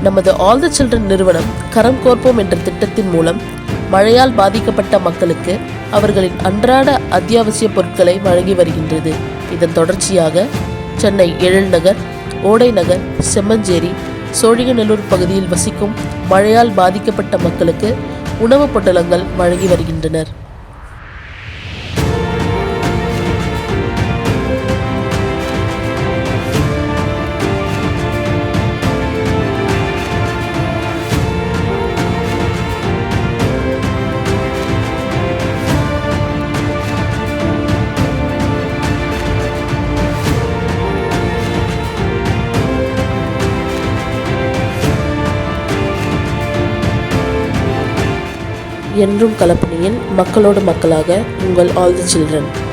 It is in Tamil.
நமது ஆல் தி சில்ட்ரன் நிறுவனம் கரம் கோர்ப்போம் என்ற திட்டத்தின் மூலம் மழையால் பாதிக்கப்பட்ட மக்களுக்கு அவர்களின் அன்றாட அத்தியாவசிய பொருட்களை வழங்கி வருகின்றது. இதன் தொடர்ச்சியாக சென்னை எழில் நகர், ஓடை நகர், செம்மஞ்சேரி, சோழிங்கநல்லூர் பகுதியில் வசிக்கும் மழையால் பாதிக்கப்பட்ட மக்களுக்கு உணவுப் பொட்டலங்கள் வழங்கி வருகின்றனர். என்றும் களப்பணியில் மக்களோடு மக்களாக உங்கள் ஆல் தி சில்ட்ரன்.